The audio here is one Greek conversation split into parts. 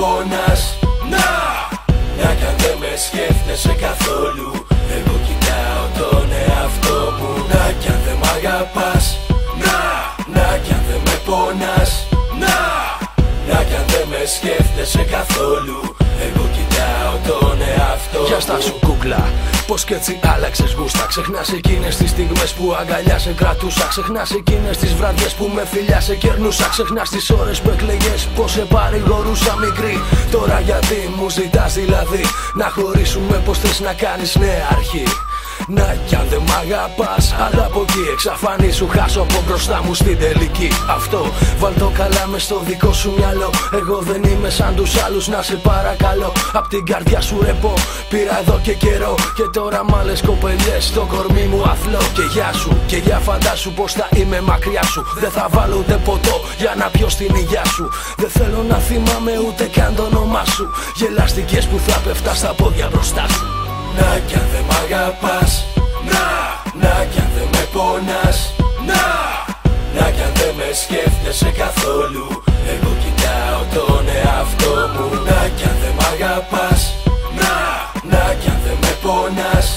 πονάς. Να κι αν δεν με σκέφτεσαι καθόλου, εγώ κοιτάω τον εαυτό μου. Να κι αν δεν μ' αγαπάς, να κι αν δεν με πονάς. Να κι αν δεν με σκέφτεσαι καθόλου, εγώ κοιτάω τον εαυτό μου. Γεια στα σου κούκλα, πως κι έτσι άλλαξες γούστα. Ξεχνάς εκείνες τις στιγμές που αγκαλιά σε κρατούσα. Ξεχνάς εκείνες τις βραδιές που με φιλιά σε κερνούσα. Ξεχνάς τις ώρες που εκλεγες, πως σε παρηγορούσα μικρή. Τώρα γιατί μου ζητάς δηλαδή να χωρίσουμε, πως θες να κάνεις νέα αρχή. Να κι αν δεν μ' αγαπάς, αλλά από εκεί εξαφανίσου, χάσω από μπροστά μου στην τελική. Αυτό βάλ' το καλά μες στο δικό σου μυαλό. Εγώ δεν είμαι σαν τους άλλους, να σε παρακαλώ. Απ' την καρδιά σου ρεπώ, πήρα εδώ και καιρό. Και τώρα μ' άλλες κοπελιές στο κορμί μου αθλώ. Και γεια σου, και για φαντάσου πως θα είμαι μακριά σου. Δεν θα βάλω ούτε ποτό για να πιω στην υγειά σου. Δεν θέλω να θυμάμαι ούτε καν το όνομά σου. Γελαστικές που θα πέφτα στα πόδια μπροστά σου. Να κι αν δεν μ' αγαπάς, να κι αν δεν με πονάς. Να κι αν δεν με σκέφτεσαι καθόλου, εγώ κοιτάω τον εαυτό μου. Να κι αν δεν μ' αγαπάς, να κι αν δεν με πονάς.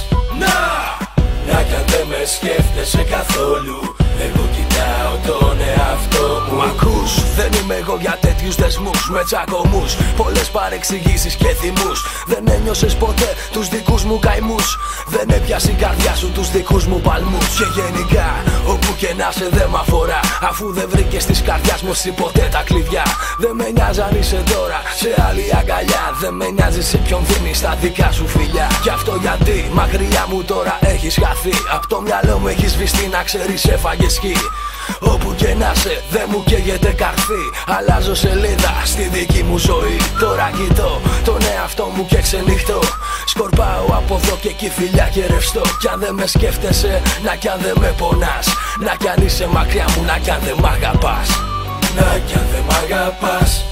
Να κι αν δεν με σκέφτεσαι καθόλου, εγώ κοιτάω τον εαυτό μου. Μ' ακούς, δεν είμαι εγώ για τέτοιους δεσμούς με τσακωμούς, πολλές παρεξηγήσεις και θυμούς. Δεν ένιωσες ποτέ τους δικούς μου καημούς. Δεν έπιασε η καρδιά σου τους δικούς μου παλμούς. Και γενικά, όπου και να σε δεν μ' αφορά, αφού δεν βρήκες της καρδιάς μου εσύ ποτέ τα κλειδιά. Δεν με νοιάζει αν είσαι τώρα σε άλλη αγκαλιά. Δεν με νοιάζει σε ποιον δίνεις τα δικά σου φιλιά. Κι αυτό γιατί μακριά μου τώρα έχεις χαθεί. Απ' το μυαλό μου έχεις σβηστεί, να ξέρεις έφαγες σκι. Όπου και να σε δεν μου καίγεται καρφί. Αλλάζω σελίδα στη δική μου ζωή. Τώρα κοιτώ τον εαυτό μου και ξενυχτώ. Σκορπάω από εδώ και εκεί φιλιά και ρευστό. Κι αν δεν με σκέφτεσαι, να κι αν δεν με πονάς. Να κι αν είσαι μακριά μου, να κι αν δεν μ' αγαπάς. Να κι αν δεν μ' αγαπάς,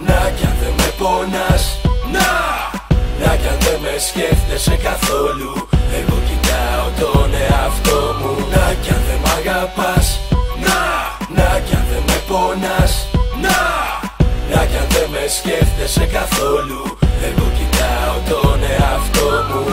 να κι αν δεν με πονάς. Να κι αν δεν με σκέφτεσαι καθόλου, εγώ κοιτάω τον εαυτό μου. Να κι αν δεν μ' αγαπάς, να κι αν δεν με πονάς. Να κι αν δεν με σκέφτεσαι καθόλου, εγώ κοιτάω τον εαυτό μου.